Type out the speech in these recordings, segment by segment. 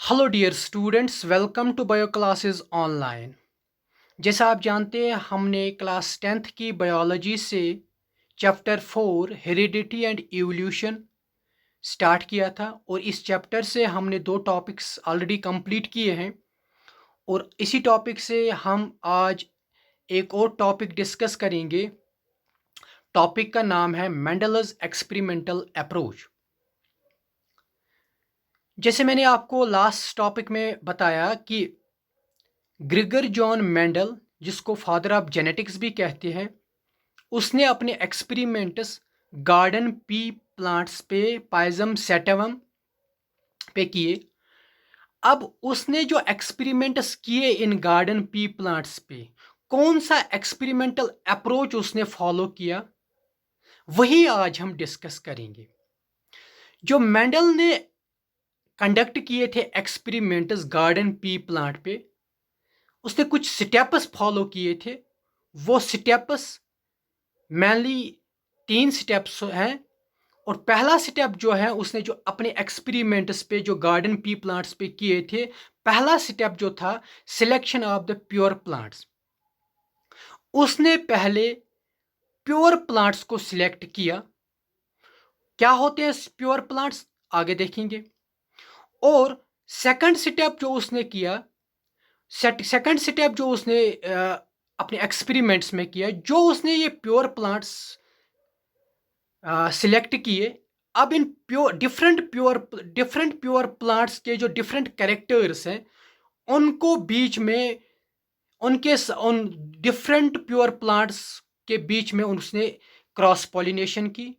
Hello dear students, welcome to bio classes online. जैसा आप जानते हैं, हमने क्लास 10th की बायोलॉजी से chapter 4 heredity and evolution start किया था और इस चैप्टर से हमने दो टॉपिक्स ऑलरेडी कंप्लीट किए हैं। और इसी टॉपिक से हम आज एक और टॉपिक डिस्कस करेंगे। टॉपिक का नाम है मेंडलस एक्सपेरिमेंटल अप्रोच। जैसे मैंने आपको लास्ट टॉपिक में बताया कि ग्रिगर जॉन मेंडल, जिसको फादर ऑफ जेनेटिक्स भी कहते हैं, उसने अपने एक्सपेरिमेंट्स गार्डन पी प्लांट्स पे पाइजम सेटिवम पे किए। अब उसने जो एक्सपेरिमेंट्स किए इन गार्डन पी प्लांट्स पे, कौन सा एक्सपेरिमेंटल अप्रोच उसने फॉलो किया, वही आज हम डिस्कस करेंगे। जो मेंडल ने कंडक्ट किए थे एक्सपेरिमेंट्स गार्डन पी प्लांट पे, उसने कुछ स्टेप्स फॉलो किए थे। वो स्टेप्स मेनली 3 स्टेप्स हैं। और पहला स्टेप जो है, उसने जो अपने एक्सपेरिमेंट्स पे जो गार्डन पी प्लांट्स पे किए थे, पहला स्टेप जो था selection of the pure plants. उसने पहले प्योर प्लांट्स को सिलेक्ट किया। क्या होते हैं प्योर प्लांट्स, आगे देखेंगे। और सेकंड स्टेप जो उसने किया, सेकंड स्टेप जो उसने अपने एक्सपेरिमेंट्स में किया, जो उसने ये प्योर प्लांट्स सिलेक्ट किए। अब इन डिफरेंट प्योर प्लांट्स के जो डिफरेंट कैरेक्टर्स हैं, उनको बीच में उन डिफरेंट प्योर प्लांट्स के बीच में उसने क्रॉस पॉलिनेशन की।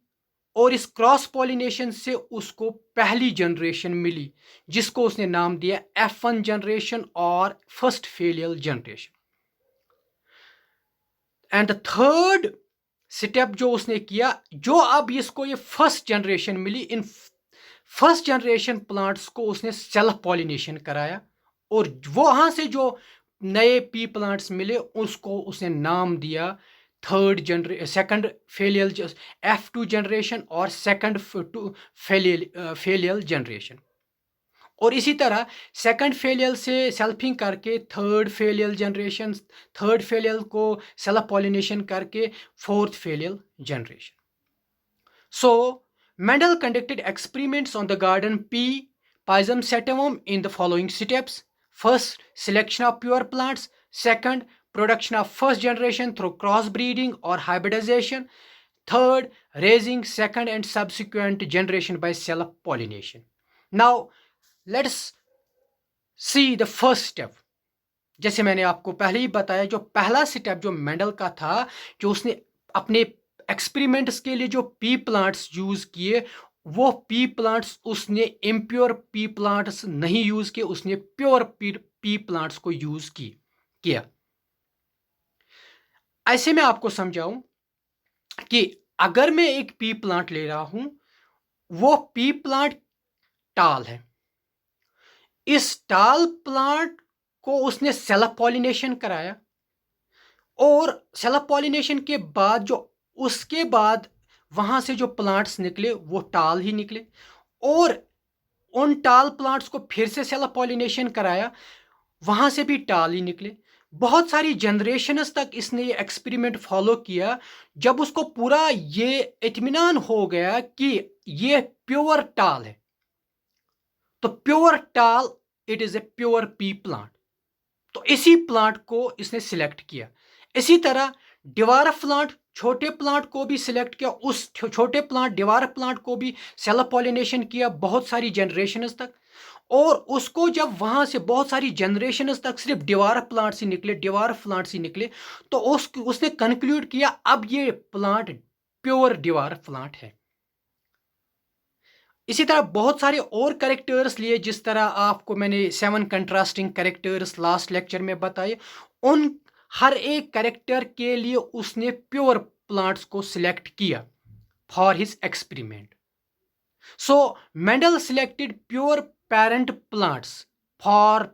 और इस क्रॉस पॉलिनेशन से उसको पहली जनरेशन मिली, जिसको उसने नाम दिया F1 जनरेशन और first filial generation. And the third step जो उसने किया, जो अब इसको ये फर्स्ट जनरेशन मिली, इन फर्स्ट जनरेशन प्लांट्स को उसने सेल्फ पॉलिनेशन कराया। और वहां से जो नए पी प्लांट्स मिले, उसको उसने नाम दिया सेकंड फेलियल F2 जनरेशन और सेकंड फेलियल जनरेशन। और इसी तरह सेकंड फेलियल से सेल्फिंग करके थर्ड फेलियल को सेल्फ पॉलिनेशन करके fourth फेलियल generation. So Mendel conducted experiments on the garden pea Pisum sativum in the following steps. First, selection of pure plants. Second, production of first generation through crossbreeding or hybridization. Third, raising second and subsequent generation by self-pollination. Now, let's see the first step. जैसे मैंने आपको पहले ही बताया, जो पहला step जो Mendel का था, जो उसने अपने एक्सपेरिमेंट्स के लिए जो पी प्लांट्स यूज किए, वो पी प्लांट्स उसने इम्प्योर पी प्लांट्स नहीं यूज किए, उसने प्योर पी प्लांट्स को यूज किया। ऐसे में आपको समझाऊं कि अगर मैं एक पी प्लांट ले रहा हूं, वो पी प्लांट टाल है। इस टाल प्लांट को उसने सेल्फ पॉलिनेशन कराया। और सेल्फ पॉलिनेशन के बाद जो उसके बाद वहां से जो प्लांट्स निकले, वो टाल ही निकले। और उन टाल प्लांट्स को फिर से सेल्फ पॉलिनेशन कराया, वहां से भी टाल ही निकले। बहुत सारी जनरेशन्स तक इसने ये एक्सपेरिमेंट फॉलो किया। जब उसको पूरा ये इत्मीनान हो गया कि ये प्योर टाल है, तो प्योर टाल, it is a pure P plant, तो इसी प्लांट को इसने सिलेक्ट किया। इसी तरह डिवार्फ प्लांट, छोटे प्लांट को भी सिलेक्ट किया। उस छोटे प्लांट डिवार्फ प्लांट को भी सेल्फ पॉलिनेशन किया बहुत सारी जनरेशन्स तक। और उसको जब वहां से बहुत सारी जनरेशन्स तक सिर्फ डिवार्फ प्लांट्स ही निकले, तो उसने कंक्लूड किया अब ये प्लांट प्योर डिवार्फ प्लांट है। इसी तरह बहुत सारे और कैरेक्टर्स लिए, जिस तरह आपको मैंने 7 कंट्रास्टिंग कैरेक्टर्स लास्ट लेक्चर में बताए। उन हर एक कैरेक्टर के लिए उसने प्योर प्लांट्स को सिलेक्ट किया for his experiment. So Mendel selected pure parent plants for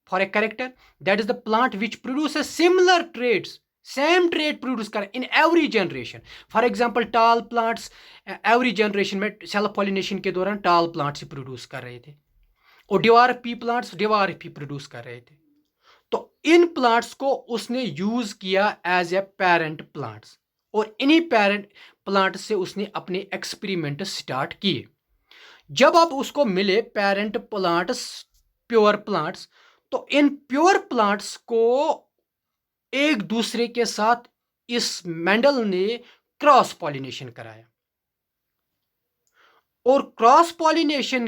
a character that is the plant which produces similar traits, same trait produce कर in every generation. For example tall plants every generation में self pollination के दौरान टाल plants ही produce कर रहे थे। और डिवार्फी plants डिवार्फी produce कर रहे थे। तो इन प्लांट्स को उसने यूज किया एज ए पेरेंट प्लांट्स, और इन्हीं पेरेंट प्लांट से उसने अपने एक्सपेरिमेंट स्टार्ट किए। जब अब उसको मिले पेरेंट प्लांट्स, प्योर प्लांट्स, तो इन प्योर प्लांट्स को एक दूसरे के साथ इस मेंडल ने क्रॉस पॉलिनेशन कराया, और क्रॉस पॉलिनेशन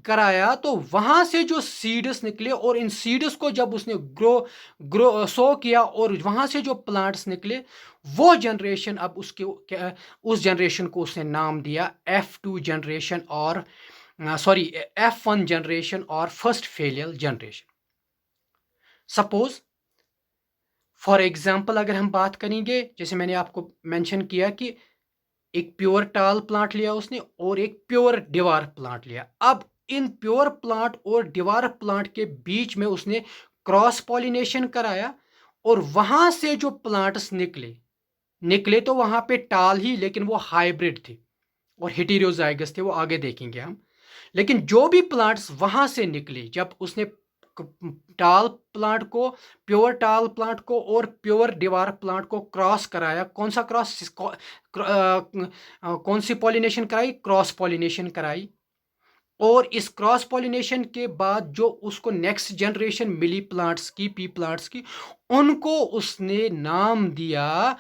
कराया तो वहां से जो सीड्स निकले, और इन सीड्स को जब उसने ग्रो ग्रो सो किया और वहां से जो प्लांट्स निकले, वो जनरेशन अब उसके उस जनरेशन को उसने नाम दिया F2 जनरेशन, और सॉरी F1 जनरेशन और first filial generation. Suppose for example अगर हम बात करेंगे, जैसे मैंने आपको मेंशन किया कि एक प्योर टाल प्लांट लिया उसने और एक प्योर डिवार प्लांट लिया। अब इन प्योर प्लांट और डिवार प्लांट के बीच में उसने क्रॉस पॉलिनेशन कराया, और वहां से जो प्लांट्स निकले निकले तो वहां पे टाल ही, लेकिन वो हाइब्रिड थे और हेटेरोजाइगस थे, वो आगे देखेंगे हम। लेकिन जो भी प्लांट्स वहां से निकले, जब उसने टाल प्लांट को, प्योर टाल प्लांट को और प्योर डिवार प्लांट को क्रॉस कराया, कौन सा क्रॉस, कौन सी पॉलिनेशन कराई, क्रॉस पॉलिनेशन कराई। और इस क्रॉस पॉलिनेशन के बाद जो उसको नेक्स्ट जनरेशन मिली प्लांट्स की, पी प्लांट्स की, उनको उसने नाम दिया,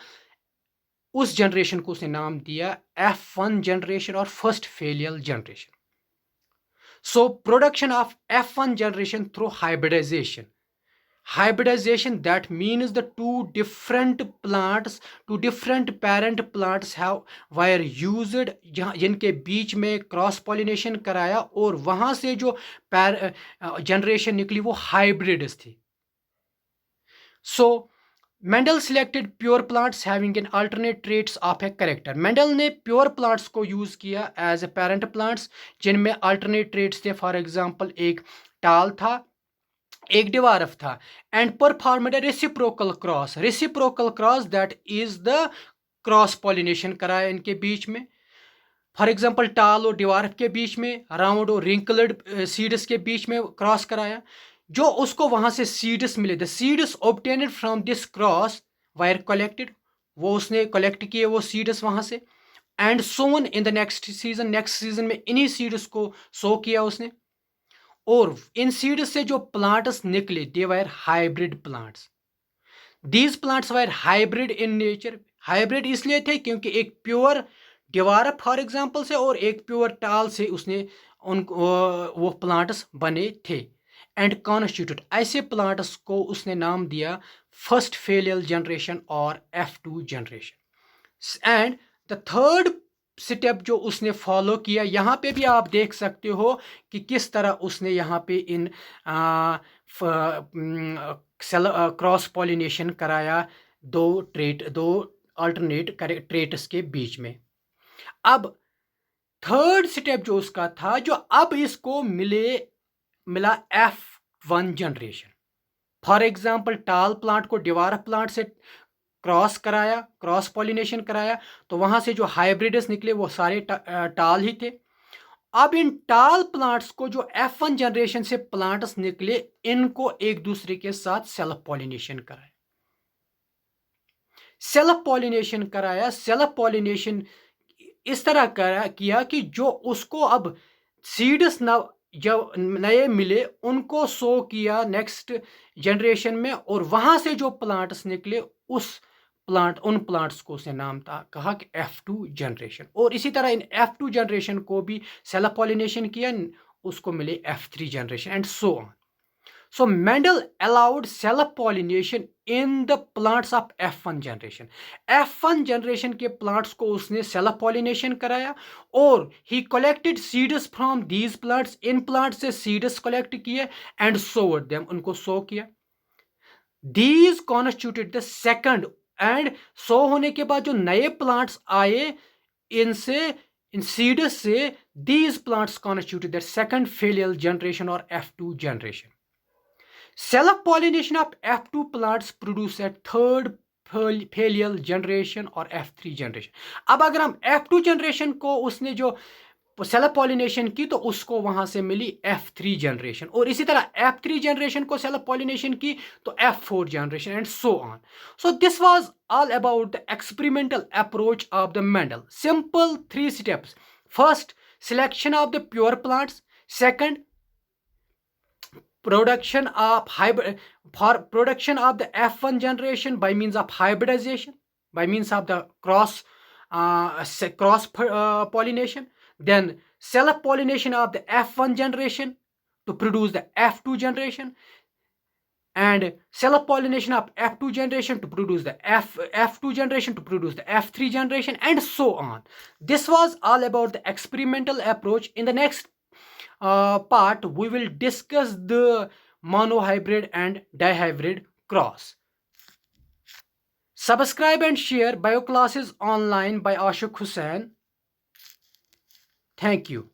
उस जनरेशन को उसने नाम दिया F1 जनरेशन और first filial generation. So production of F1 generation through hybridization. Hybridization, that means the two different plants, two different parent plants have were used, जिनके बीच में क्रॉस पॉलिनेशन कराया, और वहां से जो जनरेशन निकली वो हाइब्रिड्स थी। So Mendel selected pure plants having an alternate traits of a character. Mendel ने प्योर प्लांट्स को यूज किया एज ए पेरेंट प्लांट्स जिनमें अल्टरनेट ट्रेट्स थे। फॉर एग्जांपल एक टाल था, एक डिवार्फ था, and performed reciprocal cross, reciprocal cross that is the cross pollination कराया इनके बीच में। फॉर एग्जांपल टाल और डिवार्फ के बीच में, राउंड और रिंकल्ड सीड्स के बीच में क्रॉस कराया। जो उसको वहां से सीड्स मिले, the seeds obtained from this cross were collected, वो उसने कलेक्ट किए वो सीड्स वहां से, and sown in the next season, next season में इन्हीं सीड्स को सो किया उसने। और इन सीड्स से जो प्लांट्स निकले, they were hybrid plants. These plants were hybrid in nature, hybrid इसलिए थे क्योंकि एक प्योर डिवार्फ फॉर एग्जांपल से और एक प्योर टाल से उसने उन वो प्लांट्स बने थे, एंड कॉन्स्टिट्यूट, ऐसे प्लांट्स को उसने नाम दिया फर्स्ट फेलियल जनरेशन और F2 generation. And the third step जो उसने फॉलो किया, यहाँ पे भी आप देख सकते हो कि किस तरह उसने यहाँ पे इन क्रॉस पॉलिनेशन कराया दो अल्टरनेट ट्रेट्स के बीच में। अब थर्ड स्टेप जो उसका था, जो अब इसको मिला F1 जनरेशन। फॉर एग्जांपल टाल प्लांट को डिवार्फ प्लांट से क्रॉस कराया, क्रॉस पॉलिनेशन कराया, तो वहां से जो हाइब्रिड्स निकले वो सारे टाल ही थे। अब इन टाल प्लांट्स को जो F1 जनरेशन से प्लांट्स निकले, इनको एक दूसरे के साथ सेल्फ पॉलिनेशन कराया, सेल्फ पॉलिनेशन कराया। सेल्फ पॉलिनेशन इस तरह किया कि जो उसको अब सीड्स जब नए मिले उनको सो किया नेक्स्ट जनरेशन में, और वहां से जो प्लांट्स निकले उन प्लांट्स को उसने नाम कहा कि F2 जनरेशन। और इसी तरह इन F2 जनरेशन को भी सेल्फ पॉलिनेशन किया, उसको मिले F3 generation, and so on. So Mendel allowed self-pollination in the plants of F1 generation. F1 generation के plants को उसने self pollination कराया, और he collected seeds from these plants, in plants से seeds collect किए and sowed them, उनको sow किया। These constituted the second, and sow होने के बाद जो नए plants आए इनसे, इन seeds से, these plants constituted the second filial generation or F2 generation. Self pollination of F2 plants produce a third filial generation और F3 generation. अब अगर हम F2 generation को उसने जो सेल्फ पॉलिनेशन की तो उसको वहां से मिली F3 जनरेशन, और इसी तरह F3 जनरेशन को सेल्फ पॉलिनेशन की तो F4 generation, and so on. So this was all about the experimental approach of the Mendel. Simple 3 steps. First, selection of the pure plants. Second, production of hybrid, for production of the F1 generation by means of hybridization, by means of the cross pollination. Then self pollination of the F1 generation to produce the F2 generation, and self pollination of F2 generation to produce the F2 generation to produce the F3 generation, and so on. This was all about the experimental approach. In the next part, we will discuss the monohybrid and dihybrid cross. Subscribe and share Bioclasses Online by Ashok Hussain. Thank you.